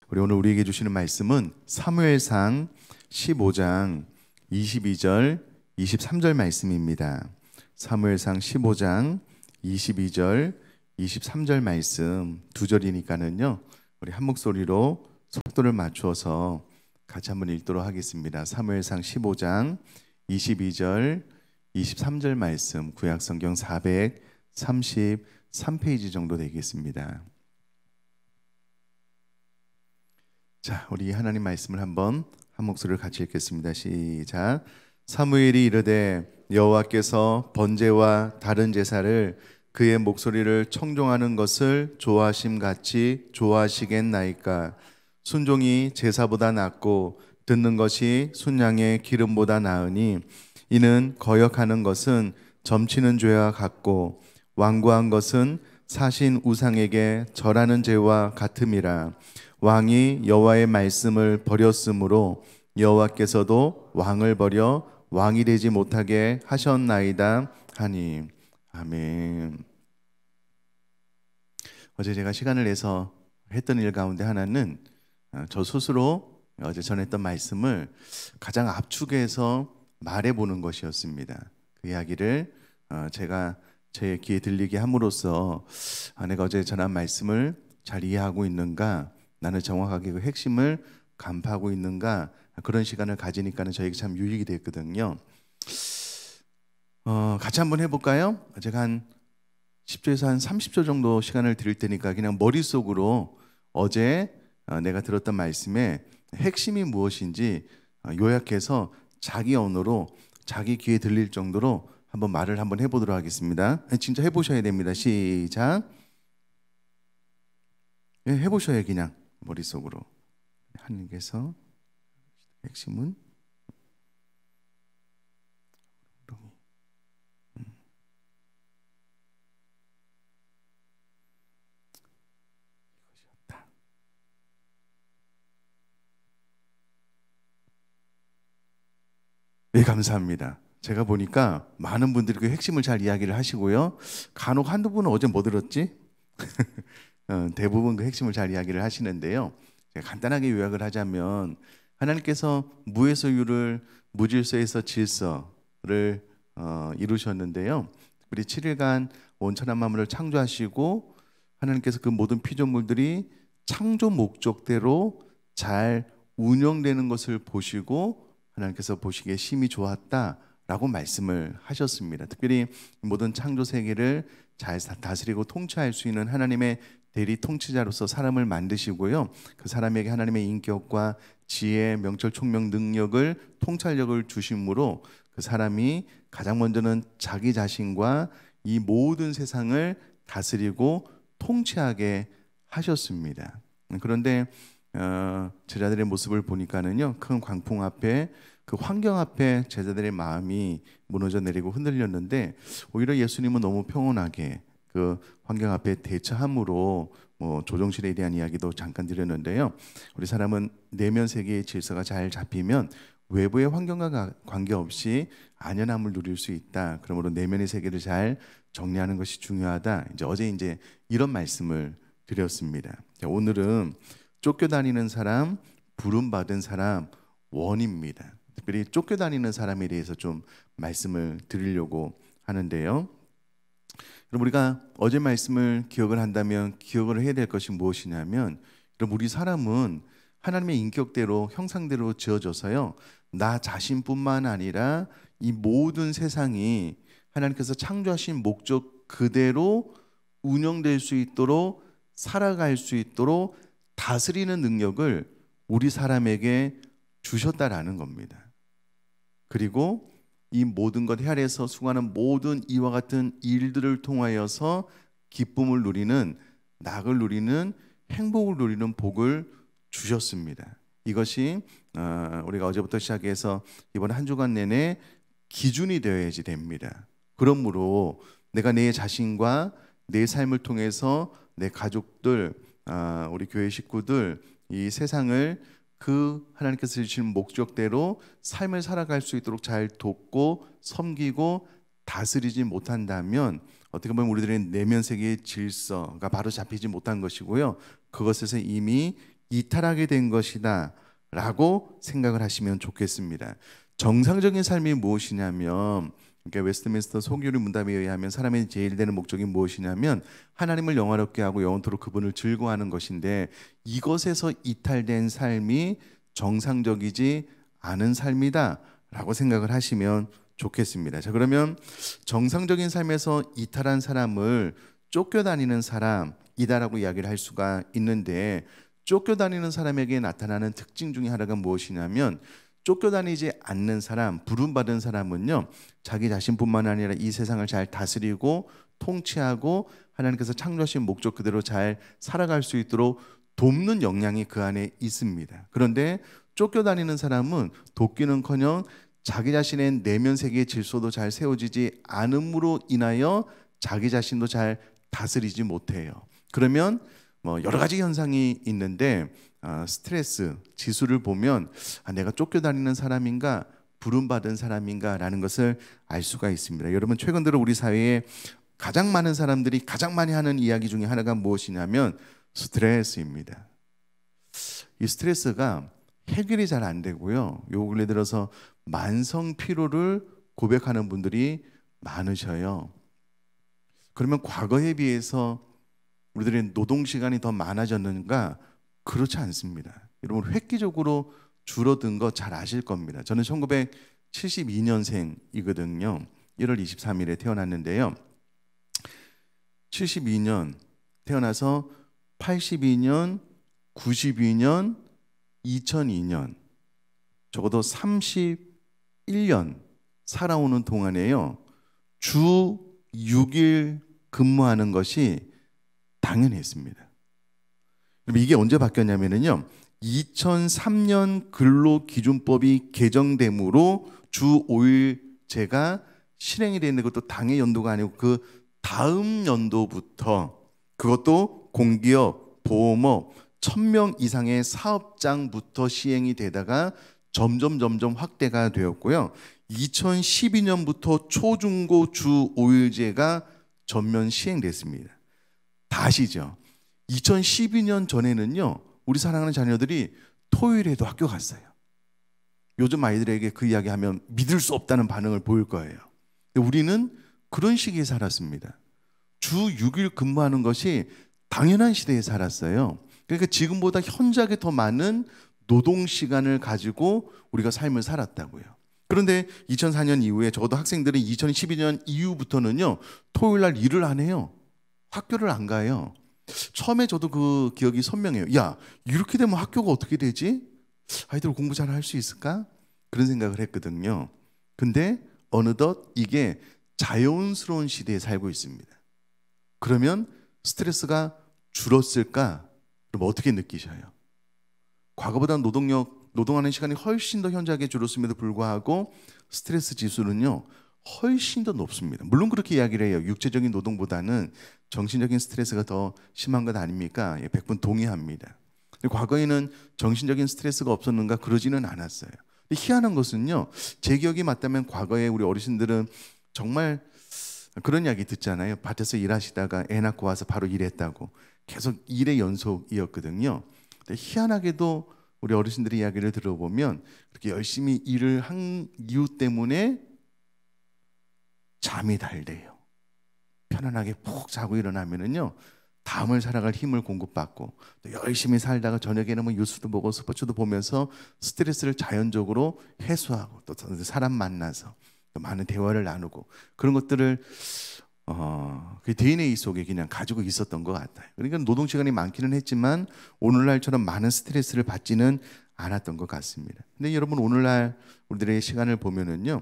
우리 오늘 우리에게 주시는 말씀은 사무엘상 15장 22절 23절 말씀입니다. 사무엘상 15장 22절 23절 말씀 두 절이니까는요, 우리 한 목소리로 속도를 맞추어서 같이 한번 읽도록 하겠습니다. 사무엘상 15장 22절 23절 말씀, 구약성경 433페이지 정도 되겠습니다. 자, 우리 하나님 말씀을 한번 한 목소리를 같이 읽겠습니다. 시작. 사무엘이 이르되 여호와께서 번제와 다른 제사를 그의 목소리를 청종하는 것을 좋아하심 같이 좋아하시겠나이까. 순종이 제사보다 낫고 듣는 것이 순양의 기름보다 나으니 이는 거역하는 것은 점치는 죄와 같고 완고한 것은 사신 우상에게 절하는 죄와 같음이라. 왕이 여호와의 말씀을 버렸으므로 여호와께서도 왕을 버려 왕이 되지 못하게 하셨나이다 하니. 아멘. 어제 제가 시간을 내서 했던 일 가운데 하나는 저 스스로 어제 전했던 말씀을 가장 압축해서 말해보는 것이었습니다. 그 이야기를 제가 제 귀에 들리게 함으로써 내가 어제 전한 말씀을 잘 이해하고 있는가, 나는 정확하게 그 핵심을 간파하고 있는가, 그런 시간을 가지니까는 저에게 참 유익이 됐거든요. 같이 한번 해볼까요? 제가 한 10초에서 한 30초 정도 시간을 드릴 테니까 그냥 머릿속으로 어제 내가 들었던 말씀의 핵심이 무엇인지 요약해서 자기 언어로 자기 귀에 들릴 정도로 한번 말을 한번 해보도록 하겠습니다. 진짜 해보셔야 됩니다. 시작. 해보셔야 그냥 머릿속으로. 하나님께서 핵심은 이것이었다. 네, 감사합니다. 제가 보니까 많은 분들이 그 핵심을 잘 이야기를 하시고요. 간혹 한두 분은 어제 뭐 들었지? 대부분 그 핵심을 잘 이야기를 하시는데요. 제가 간단하게 요약을 하자면 하나님께서 무에서 유를, 무질서에서 질서를 이루셨는데요. 특별히 7일간 온천한 만물을 창조하시고 하나님께서 그 모든 피조물들이 창조 목적대로 잘 운영되는 것을 보시고 하나님께서 보시기에 심히 좋았다라고 말씀을 하셨습니다. 특별히 모든 창조 세계를 잘 다스리고 통치할 수 있는 하나님의 대리 통치자로서 사람을 만드시고요. 그 사람에게 하나님의 인격과 지혜, 명철, 총명, 능력을, 통찰력을 주심으로 그 사람이 가장 먼저는 자기 자신과 이 모든 세상을 다스리고 통치하게 하셨습니다. 그런데 제자들의 모습을 보니까는요, 큰 광풍 앞에, 그 환경 앞에 제자들의 마음이 무너져 내리고 흔들렸는데 오히려 예수님은 너무 평온하게 그 환경 앞에 대처함으로 조정실에 대한 이야기도 잠깐 드렸는데요. 우리 사람은 내면 세계의 질서가 잘 잡히면 외부의 환경과 관계없이 안연함을 누릴 수 있다. 그러므로 내면의 세계를 잘 정리하는 것이 중요하다. 어제 이런 말씀을 드렸습니다. 오늘은 쫓겨다니는 사람, 부름받은 사람, 원입니다. 특별히 쫓겨다니는 사람에 대해서 좀 말씀을 드리려고 하는데요. 여러분, 우리가 어제 말씀을 기억을 한다면 기억을 해야 될 것이 무엇이냐면, 여러분, 우리 사람은 하나님의 인격대로, 형상대로 지어져서요, 나 자신뿐만 아니라 이 모든 세상이 하나님께서 창조하신 목적 그대로 운영될 수 있도록, 살아갈 수 있도록 다스리는 능력을 우리 사람에게 주셨다라는 겁니다. 그리고 이 모든 것 헤아려서 수고하는 모든 이와 같은 일들을 통하여서 기쁨을 누리는, 낙을 누리는, 행복을 누리는 복을 주셨습니다. 이것이 우리가 어제부터 시작해서 이번 한 주간 내내 기준이 되어야지 됩니다. 그러므로 내가 내 자신과 내 삶을 통해서 내 가족들, 우리 교회 식구들, 이 세상을 그 하나님께서 주신 목적대로 삶을 살아갈 수 있도록 잘 돕고 섬기고 다스리지 못한다면 어떻게 보면 우리들의 내면 세계의 질서가 바로 잡히지 못한 것이고요. 그것에서 이미 이탈하게 된 것이다 라고 생각을 하시면 좋겠습니다. 정상적인 삶이 무엇이냐면, 그러니까 웨스트민스터 소교리 문답에 의하면 사람의 제일 되는 목적이 무엇이냐면 하나님을 영화롭게 하고 영원토록 그분을 즐거워하는 것인데, 이것에서 이탈된 삶이 정상적이지 않은 삶이다 라고 생각을 하시면 좋겠습니다. 자, 그러면 정상적인 삶에서 이탈한 사람을 쫓겨다니는 사람이다라고 이야기를 할 수가 있는데, 쫓겨다니는 사람에게 나타나는 특징 중에 하나가 무엇이냐면, 쫓겨다니지 않는 사람, 부름받은 사람은요, 자기 자신뿐만 아니라 이 세상을 잘 다스리고 통치하고 하나님께서 창조하신 목적 그대로 잘 살아갈 수 있도록 돕는 역량이 그 안에 있습니다. 그런데 쫓겨다니는 사람은 돕기는커녕 자기 자신의 내면 세계의 질서도 잘 세워지지 않음으로 인하여 자기 자신도 잘 다스리지 못해요. 그러면 여러 가지 현상이 있는데, 스트레스 지수를 보면 내가 쫓겨다니는 사람인가 부름받은 사람인가 라는 것을 알 수가 있습니다. 여러분, 최근 들어 우리 사회에 가장 많은 사람들이 가장 많이 하는 이야기 중에 하나가 무엇이냐면 스트레스입니다. 이 스트레스가 해결이 잘 안 되고요, 요 근래 들어서 만성 피로를 고백하는 분들이 많으셔요. 그러면 과거에 비해서 우리들의 노동 시간이 더 많아졌는가? 그렇지 않습니다. 여러분, 획기적으로 줄어든 거 잘 아실 겁니다. 저는 1972년생이거든요. 1월 23일에 태어났는데요. 72년 태어나서 82년, 92년, 2002년 적어도 31년 살아오는 동안에요, 주 6일 근무하는 것이 당연했습니다. 이게 언제 바뀌었냐면요, 2003년 근로기준법이 개정됨으로 주 5일제가 실행이 되는 것도 당해 연도가 아니고 그 다음 연도부터, 그것도 공기업, 보험업 1000명 이상의 사업장부터 시행이 되다가 점점 확대가 되었고요. 2012년부터 초중고 주 5일제가 전면 시행됐습니다. 다 아시죠? 2012년 전에는요, 우리 사랑하는 자녀들이 토요일에도 학교 갔어요. 요즘 아이들에게 그 이야기하면 믿을 수 없다는 반응을 보일 거예요. 우리는 그런 시기에 살았습니다. 주 6일 근무하는 것이 당연한 시대에 살았어요. 그러니까 지금보다 현저하게 더 많은 노동 시간을 가지고 우리가 삶을 살았다고요. 그런데 2004년 이후에 적어도 학생들은 2012년 이후부터는요, 토요일 날 일을 안 해요. 학교를 안 가요. 처음에 저도 그 기억이 선명해요. 야, 이렇게 되면 학교가 어떻게 되지? 아이들 공부 잘 할 수 있을까? 그런 생각을 했거든요. 근데 어느덧 이게 자연스러운 시대에 살고 있습니다. 그러면 스트레스가 줄었을까? 그럼 어떻게 느끼셔요? 과거보다 노동하는 시간이 훨씬 더 현저하게 줄었음에도 불구하고 스트레스 지수는요, 훨씬 더 높습니다. 물론 그렇게 이야기를 해요. 육체적인 노동보다는 정신적인 스트레스가 더 심한 것 아닙니까? 100분 동의합니다. 과거에는 정신적인 스트레스가 없었는가? 그러지는 않았어요. 희한한 것은요, 제 기억이 맞다면 과거에 우리 어르신들은 정말 그런 이야기 듣잖아요. 밭에서 일하시다가 애 낳고 와서 바로 일했다고. 계속 일의 연속이었거든요. 근데 희한하게도 우리 어르신들의 이야기를 들어보면 그렇게 열심히 일을 한 이유 때문에 잠이 달대요. 편안하게 푹 자고 일어나면은요, 다음을 살아갈 힘을 공급받고, 또 열심히 살다가 저녁에는 뭐 뉴스도 보고 스포츠도 보면서 스트레스를 자연적으로 해소하고, 또 사람 만나서 또 많은 대화를 나누고, 그런 것들을 그 DNA 속에 그냥 가지고 있었던 것 같아요. 그러니까 노동 시간이 많기는 했지만 오늘날처럼 많은 스트레스를 받지는 않았던 것 같습니다. 근데 여러분, 오늘날 우리들의 시간을 보면은요,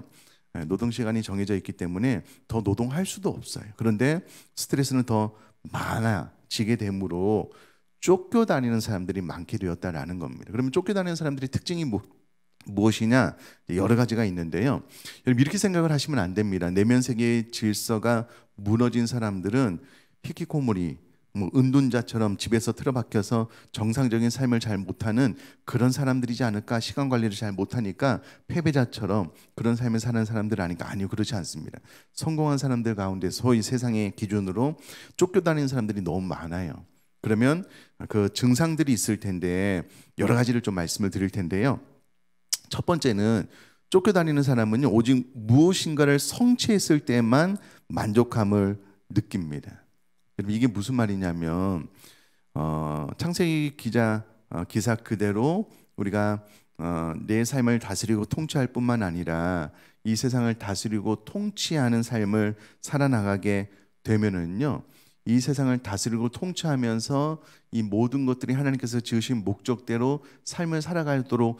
노동 시간이 정해져 있기 때문에 더 노동할 수도 없어요. 그런데 스트레스는 더 많아지게 되므로 쫓겨다니는 사람들이 많게 되었다라는 겁니다. 그러면 쫓겨다니는 사람들의 특징이 무엇이냐? 여러 가지가 있는데요. 여러분, 이렇게 생각을 하시면 안 됩니다. 내면 세계의 질서가 무너진 사람들은 히키코모리, 은둔자처럼 집에서 틀어박혀서 정상적인 삶을 잘 못하는 그런 사람들이지 않을까? 시간 관리를 잘 못하니까 패배자처럼 그런 삶을 사는 사람들 아닐까? 아니요, 그렇지 않습니다. 성공한 사람들 가운데 소위 세상의 기준으로 쫓겨다니는 사람들이 너무 많아요. 그러면 그 증상들이 있을 텐데 여러 가지를 좀 말씀을 드릴 텐데요. 첫 번째는 쫓겨다니는 사람은요, 오직 무엇인가를 성취했을 때만 만족함을 느낍니다. 여러분, 이게 무슨 말이냐면 창세기 기사 그대로 우리가 내 삶을 다스리고 통치할 뿐만 아니라 이 세상을 다스리고 통치하는 삶을 살아나가게 되면은요, 이 세상을 다스리고 통치하면서 이 모든 것들이 하나님께서 지으신 목적대로 삶을 살아가도록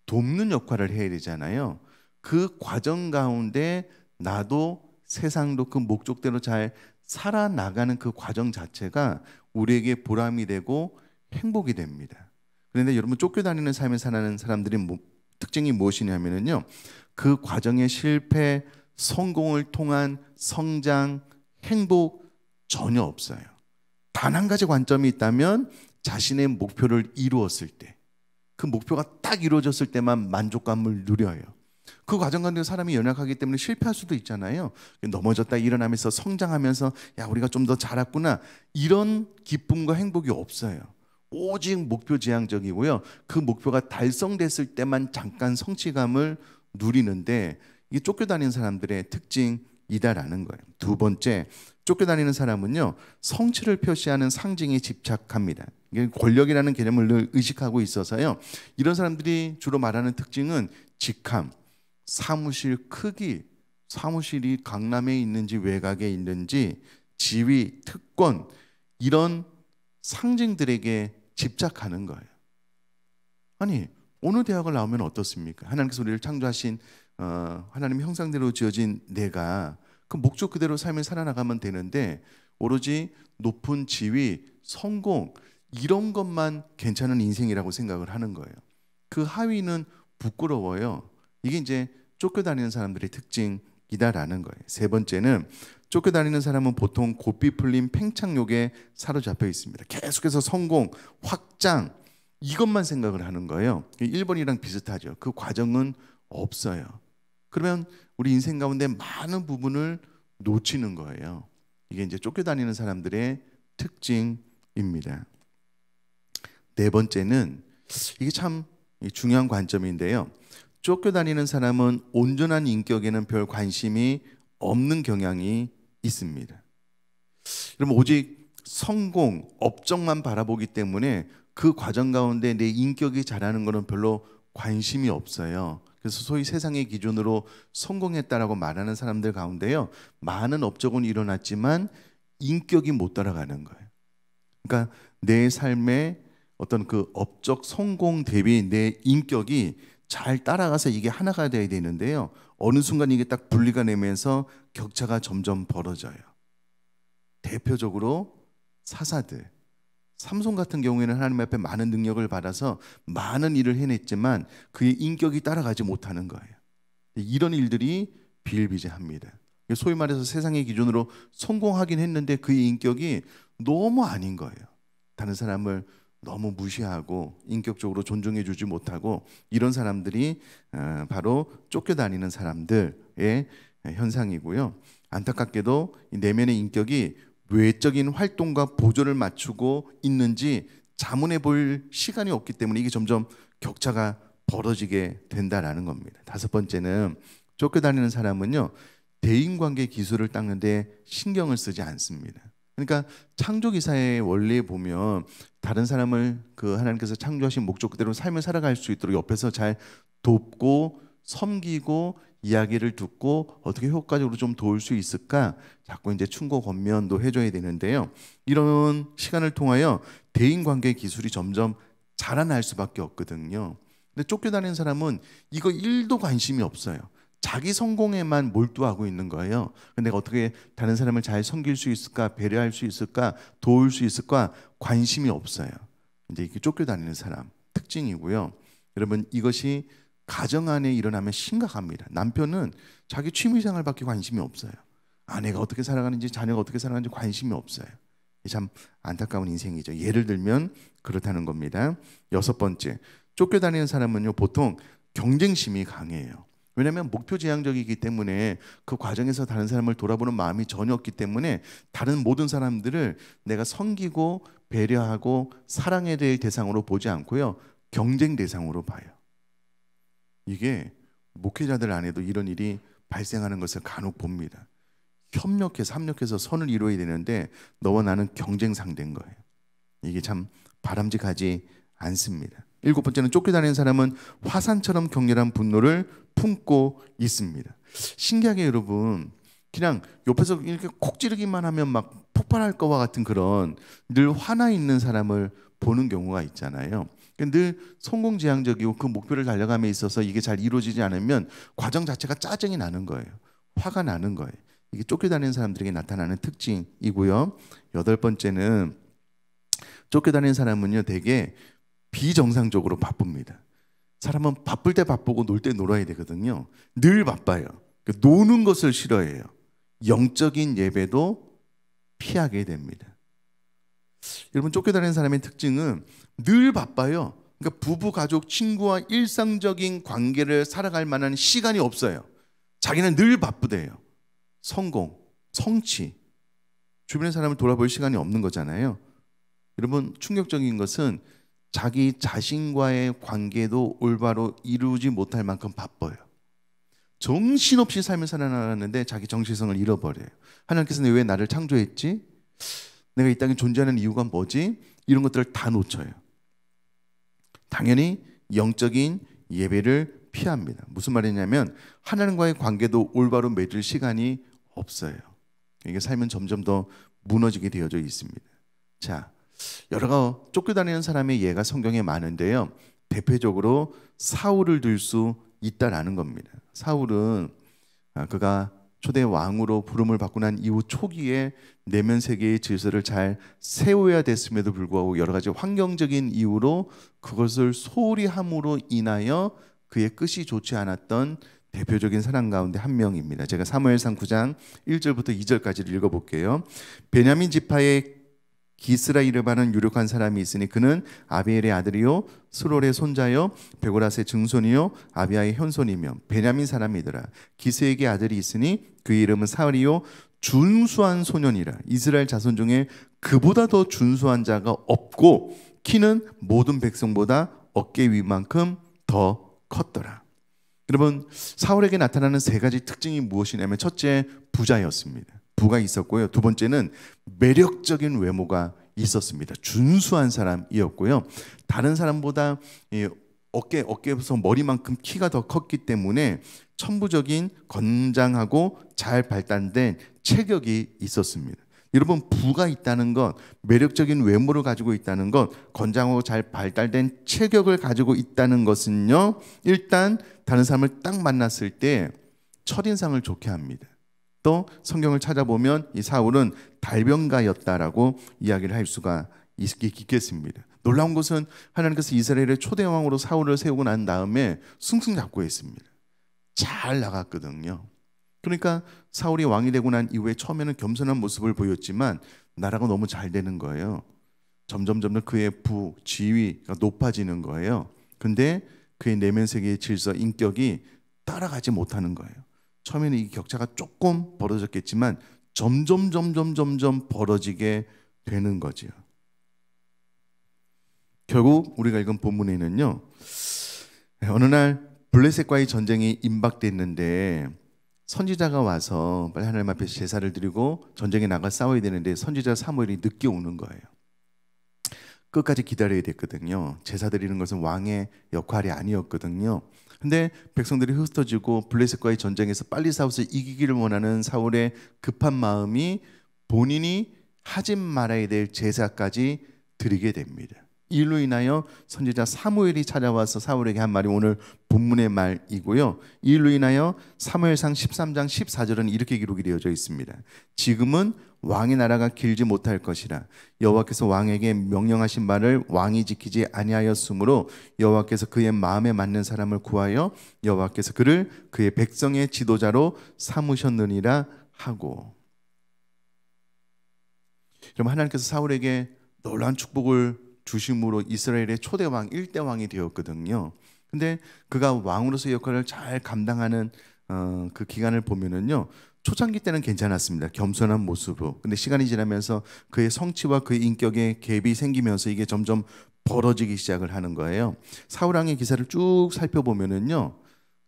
돕는 역할을 해야 되잖아요. 그 과정 가운데 나도 세상도 그 목적대로 잘 살아나가는 그 과정 자체가 우리에게 보람이 되고 행복이 됩니다. 그런데 여러분, 쫓겨다니는 삶을 사는 사람들의 특징이 무엇이냐면요, 그 과정의 실패, 성공을 통한 성장, 행복 전혀 없어요. 단 한 가지 관점이 있다면 자신의 목표를 이루었을 때, 그 목표가 딱 이루어졌을 때만 만족감을 누려요. 그 과정 가운데 사람이 연약하기 때문에 실패할 수도 있잖아요. 넘어졌다 일어나면서 성장하면서 야, 우리가 좀 더 자랐구나, 이런 기쁨과 행복이 없어요. 오직 목표 지향적이고요, 그 목표가 달성됐을 때만 잠깐 성취감을 누리는데, 이게 쫓겨다니는 사람들의 특징이다라는 거예요. 두 번째, 쫓겨다니는 사람은요, 성취를 표시하는 상징에 집착합니다. 이게 권력이라는 개념을 늘 의식하고 있어서요, 이런 사람들이 주로 말하는 특징은 직함, 사무실 크기, 사무실이 강남에 있는지 외곽에 있는지, 지위, 특권, 이런 상징들에게 집착하는 거예요. 아니, 어느 대학을 나오면 어떻습니까? 하나님께서 우리를 창조하신 하나님 형상대로 지어진 내가 그 목적 그대로 삶을 살아나가면 되는데, 오로지 높은 지위, 성공, 이런 것만 괜찮은 인생이라고 생각을 하는 거예요. 그 하위는 부끄러워요. 이게 이제 쫓겨다니는 사람들의 특징이다라는 거예요. 세 번째는, 쫓겨다니는 사람은 보통 고삐 풀린 팽창욕에 사로잡혀 있습니다. 계속해서 성공, 확장, 이것만 생각을 하는 거예요. 1번이랑 비슷하죠. 그 과정은 없어요. 그러면 우리 인생 가운데 많은 부분을 놓치는 거예요. 이게 이제 쫓겨다니는 사람들의 특징입니다. 네 번째는, 이게 참 중요한 관점인데요, 쫓겨다니는 사람은 온전한 인격에는 별 관심이 없는 경향이 있습니다. 여러분, 오직 성공, 업적만 바라보기 때문에 그 과정 가운데 내 인격이 자라는 것은 별로 관심이 없어요. 그래서 소위 세상의 기준으로 성공했다라고 말하는 사람들 가운데요, 많은 업적은 일어났지만 인격이 못 따라가는 거예요. 그러니까 내 삶의 어떤 그 업적 성공 대비 내 인격이 잘 따라가서 이게 하나가 돼야 되는데요, 어느 순간 이게 딱 분리가 되면서 격차가 점점 벌어져요. 대표적으로 사사들, 삼손 같은 경우에는 하나님 앞에 많은 능력을 받아서 많은 일을 해냈지만 그의 인격이 따라가지 못하는 거예요. 이런 일들이 비일비재합니다. 소위 말해서 세상의 기준으로 성공하긴 했는데 그의 인격이 너무 아닌 거예요. 다른 사람을 너무 무시하고 인격적으로 존중해 주지 못하고, 이런 사람들이 바로 쫓겨다니는 사람들의 현상이고요. 안타깝게도 내면의 인격이 외적인 활동과 보조를 맞추고 있는지 자문해 볼 시간이 없기 때문에 이게 점점 격차가 벌어지게 된다라는 겁니다. 다섯 번째는, 쫓겨다니는 사람은요, 대인관계 기술을 닦는데 신경을 쓰지 않습니다. 그러니까 창조기사의 원리에 보면 다른 사람을 그 하나님께서 창조하신 목적 그대로 삶을 살아갈 수 있도록 옆에서 잘 돕고 섬기고 이야기를 듣고 어떻게 효과적으로 좀 도울 수 있을까 자꾸 이제 충고 권면도 해줘야 되는데요, 이런 시간을 통하여 대인관계 기술이 점점 자라날 수밖에 없거든요. 근데 쫓겨다니는 사람은 이거 1도 관심이 없어요. 자기 성공에만 몰두하고 있는 거예요. 근데 어떻게 다른 사람을 잘 섬길 수 있을까, 배려할 수 있을까, 도울 수 있을까, 관심이 없어요. 이제 이게 쫓겨다니는 사람 특징이고요. 여러분, 이것이 가정 안에 일어나면 심각합니다. 남편은 자기 취미생활밖에 관심이 없어요. 아내가 어떻게 살아가는지, 자녀가 어떻게 살아가는지 관심이 없어요. 참 안타까운 인생이죠. 예를 들면 그렇다는 겁니다. 여섯 번째, 쫓겨다니는 사람은요, 보통 경쟁심이 강해요. 왜냐하면 목표 지향적이기 때문에 그 과정에서 다른 사람을 돌아보는 마음이 전혀 없기 때문에 다른 모든 사람들을 내가 섬기고 배려하고 사랑해야 될 대상으로 보지 않고요, 경쟁 대상으로 봐요. 이게 목회자들 안에도 이런 일이 발생하는 것을 간혹 봅니다. 협력해서 선을 이루어야 되는데 너와 나는 경쟁 상대인 거예요. 이게 참 바람직하지 않습니다. 7번째는 쫓겨다니는 사람은 화산처럼 격렬한 분노를 품고 있습니다. 신기하게 여러분, 그냥 옆에서 이렇게 콕 찌르기만 하면 막 폭발할 것과 같은 그런 늘 화나 있는 사람을 보는 경우가 있잖아요. 늘 성공지향적이고 그 목표를 달려감에 있어서 이게 잘 이루어지지 않으면 과정 자체가 짜증이 나는 거예요. 화가 나는 거예요. 이게 쫓겨다니는 사람들에게 나타나는 특징이고요. 8번째는 쫓겨다니는 사람은요, 되게 비정상적으로 바쁩니다. 사람은 바쁠 때 바쁘고 놀 때 놀아야 되거든요. 늘 바빠요. 노는 것을 싫어해요. 영적인 예배도 피하게 됩니다. 여러분, 쫓겨다니는 사람의 특징은 늘 바빠요. 그러니까 부부, 가족, 친구와 일상적인 관계를 살아갈 만한 시간이 없어요. 자기는 늘 바쁘대요. 성공, 성취, 주변의 사람을 돌아볼 시간이 없는 거잖아요. 여러분, 충격적인 것은 자기 자신과의 관계도 올바로 이루지 못할 만큼 바빠요. 정신없이 삶을 살아나가는데 자기 정체성을 잃어버려요. 하나님께서는 왜 나를 창조했지? 내가 이 땅에 존재하는 이유가 뭐지? 이런 것들을 다 놓쳐요. 당연히 영적인 예배를 피합니다. 무슨 말이냐면 하나님과의 관계도 올바로 맺을 시간이 없어요. 이게 삶은 점점 더 무너지게 되어져 있습니다. 자, 여러 쫓겨다니는 사람의 예가 성경에 많은데요, 대표적으로 사울을 들 수 있다라는 겁니다. 사울은 그가 초대 왕으로 부름을 받고 난 이후 초기에 내면 세계의 질서를 잘 세워야 됐음에도 불구하고 여러 가지 환경적인 이유로 그것을 소홀히 함으로 인하여 그의 끝이 좋지 않았던 대표적인 사람 가운데 한 명입니다. 제가 사무엘상 9장 1절부터 2절까지를 읽어볼게요. 베냐민 지파의 기스라이르바는 유력한 사람이 있으니 그는 아비엘의 아들이요 스롤의 손자요 베고라스의 증손이요 아비아의 현손이며 베냐민 사람이더라. 기스에게 아들이 있으니 그의 이름은 사울이요 준수한 소년이라. 이스라엘 자손 중에 그보다 더 준수한 자가 없고 키는 모든 백성보다 어깨 위만큼 더 컸더라. 여러분, 사울에게 나타나는 세 가지 특징이 무엇이냐면, 첫째, 부자였습니다. 부가 있었고요. 두 번째는 매력적인 외모가 있었습니다. 준수한 사람이었고요. 다른 사람보다 어깨에서 머리만큼 키가 더 컸기 때문에 천부적인 건장하고 잘 발달된 체격이 있었습니다. 여러분, 부가 있다는 것, 매력적인 외모를 가지고 있다는 것, 건장하고 잘 발달된 체격을 가지고 있다는 것은요, 일단 다른 사람을 딱 만났을 때 첫인상을 좋게 합니다. 또 성경을 찾아보면 이 사울은 달변가였다라고 이야기를 할 수가 있겠습니다. 놀라운 것은 하나님께서 이스라엘의 초대 왕으로 사울을 세우고 난 다음에 승승장구했습니다. 잘 나갔거든요. 그러니까 사울이 왕이 되고 난 이후에 처음에는 겸손한 모습을 보였지만 나라가 너무 잘 되는 거예요. 점점 그의 지위가 높아지는 거예요. 근데 그의 내면 세계의 질서, 인격이 따라가지 못하는 거예요. 처음에는 이 격차가 조금 벌어졌겠지만 점점 벌어지게 되는 거죠. 결국 우리가 읽은 본문에는요, 어느 날 블레셋과의 전쟁이 임박됐는데 선지자가 와서 빨리 하나님 앞에서 제사를 드리고 전쟁에 나가 싸워야 되는데 선지자 사무엘이 늦게 오는 거예요. 끝까지 기다려야 됐거든요. 제사 드리는 것은 왕의 역할이 아니었거든요. 근데 백성들이 흩어지고 블레셋과의 전쟁에서 빨리 싸워서 이기기를 원하는 사울의 급한 마음이 본인이 하지 말아야 될 제사까지 드리게 됩니다. 이 일로 인하여 선지자 사무엘이 찾아와서 사울에게 한 말이 오늘 본문의 말이고요. 이 일로 인하여 사무엘상 13장 14절은 이렇게 기록이 되어져 있습니다. 지금은 왕의 나라가 길지 못할 것이라. 여호와께서 왕에게 명령하신 바를 왕이 지키지 아니하였으므로 여호와께서 그의 마음에 맞는 사람을 구하여 여호와께서 그를 그의 백성의 지도자로 삼으셨느니라 하고. 그럼 하나님께서 사울에게 놀라운 축복을 주심으로 이스라엘의 초대 왕 1대 왕이 되었거든요. 근데 그가 왕으로서의 역할을 잘 감당하는 그 기간을 보면은요, 초창기 때는 괜찮았습니다. 겸손한 모습으로. 근데 시간이 지나면서 그의 성취와 그의 인격에 갭이 생기면서 이게 점점 벌어지기 시작을 하는 거예요. 사울 왕의 기사를 쭉 살펴보면은요,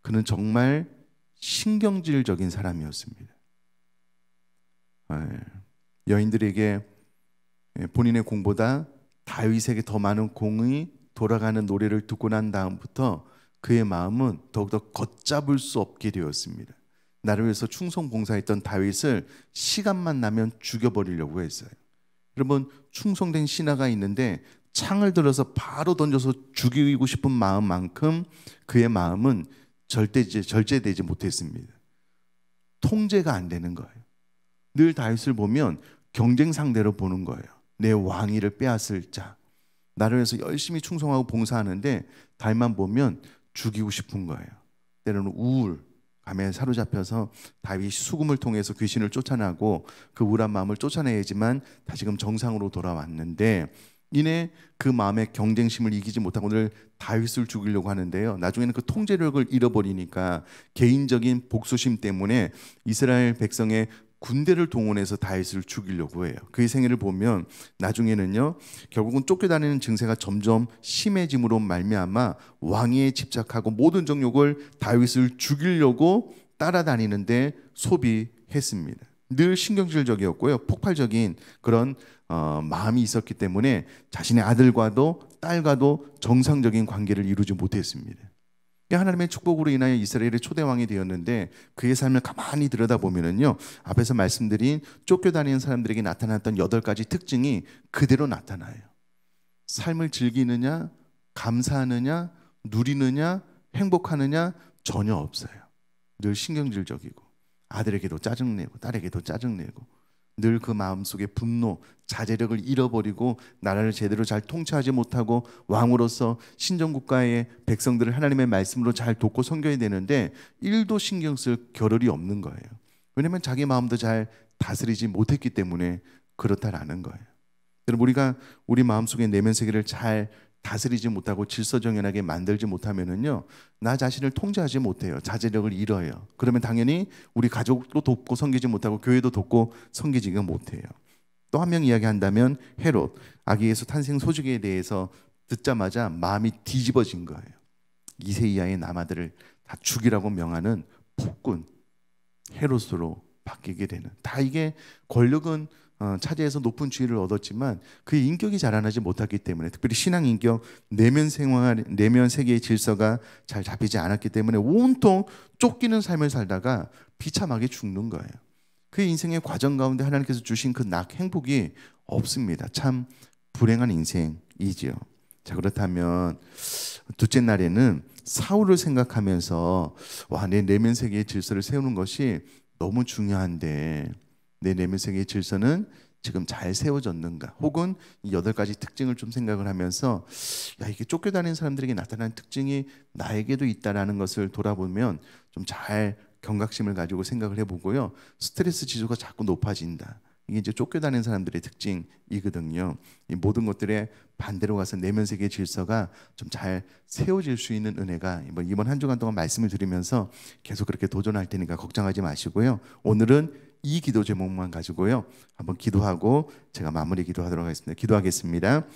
그는 정말 신경질적인 사람이었습니다. 여인들에게 본인의 공보다 다윗에게 더 많은 공이 돌아가는 노래를 듣고 난 다음부터 그의 마음은 더욱더 걷잡을 수 없게 되었습니다. 나를 위해서 충성 봉사했던 다윗을 시간만 나면 죽여버리려고 했어요. 여러분, 충성된 신하가 있는데 창을 들어서 바로 던져서 죽이고 싶은 마음만큼 그의 마음은 절제되지 못했습니다. 통제가 안 되는 거예요. 늘 다윗을 보면 경쟁 상대로 보는 거예요. 내 왕위를 빼앗을 자, 나를 위해서 열심히 충성하고 봉사하는데 다윗만 보면 죽이고 싶은 거예요. 때로는 우울감에 사로잡혀서 다윗이 수금을 통해서 귀신을 쫓아나고 그 우울한 마음을 쫓아내야지만 다시금 정상으로 돌아왔는데, 이내 그 마음의 경쟁심을 이기지 못하고 오늘 다윗을 죽이려고 하는데요, 나중에는 그 통제력을 잃어버리니까 개인적인 복수심 때문에 이스라엘 백성의 군대를 동원해서 다윗을 죽이려고 해요. 그의 생애를 보면 나중에는요, 결국은 쫓겨다니는 증세가 점점 심해짐으로 말미암아 왕위에 집착하고 모든 정욕을 다윗을 죽이려고 따라다니는데 소비했습니다. 늘 신경질적이었고요, 폭발적인 그런 마음이 있었기 때문에 자신의 아들과도 딸과도 정상적인 관계를 이루지 못했습니다. 하나님의 축복으로 인하여 이스라엘의 초대 왕이 되었는데 그의 삶을 가만히 들여다보면은요, 앞에서 말씀드린 쫓겨다니는 사람들에게 나타났던 8가지 특징이 그대로 나타나요. 삶을 즐기느냐, 감사하느냐, 누리느냐, 행복하느냐, 전혀 없어요. 늘 신경질적이고 아들에게도 짜증내고 딸에게도 짜증내고 늘 그 마음속에 분노, 자제력을 잃어버리고 나라를 제대로 잘 통치하지 못하고 왕으로서 신정국가의 백성들을 하나님의 말씀으로 잘 돕고 섬겨야 되는데 1도 신경 쓸 겨를이 없는 거예요. 왜냐하면 자기 마음도 잘 다스리지 못했기 때문에 그렇다라는 거예요. 여러분, 우리가 우리 마음속의 내면 세계를 잘 다스리지 못하고 질서정연하게 만들지 못하면은요, 나 자신을 통제하지 못해요. 자제력을 잃어요. 그러면 당연히 우리 가족도 돕고 섬기지 못하고 교회도 돕고 섬기지가 못해요. 또 한 명 이야기한다면 헤롯, 아기 예수 탄생 소식에 대해서 듣자마자 마음이 뒤집어진 거예요. 2세 이하의 남아들을 다 죽이라고 명하는 폭군 헤롯으로 바뀌게 되는, 다 이게 권력은 차지해서 높은 지위를 얻었지만 그의 인격이 자라나지 못했기 때문에, 특별히 신앙 인격, 내면 생활, 내면 세계의 질서가 잘 잡히지 않았기 때문에 온통 쫓기는 삶을 살다가 비참하게 죽는 거예요. 그의 인생의 과정 가운데 하나님께서 주신 그 행복이 없습니다. 참 불행한 인생이지요. 자, 그렇다면 둘째 날에는 사울을 생각하면서 내 내면 세계의 질서를 세우는 것이 너무 중요한데 내 내면 세계의 질서는 지금 잘 세워졌는가? 혹은 이 8가지 특징을 좀 생각을 하면서 이게 쫓겨다니는 사람들에게 나타나는 특징이 나에게도 있다라는 것을 돌아보면 좀 잘 경각심을 가지고 생각을 해보고요. 스트레스 지수가 자꾸 높아진다. 이게 이제 쫓겨다니는 사람들의 특징이거든요. 이 모든 것들의 반대로 가서 내면 세계의 질서가 좀 잘 세워질 수 있는 은혜가 이번 한 주간 동안 말씀을 드리면서 계속 그렇게 도전할 테니까 걱정하지 마시고요. 오늘은 이 기도 제목만 가지고요, 한번 기도하고 제가 마무리 기도하도록 하겠습니다. 기도하겠습니다.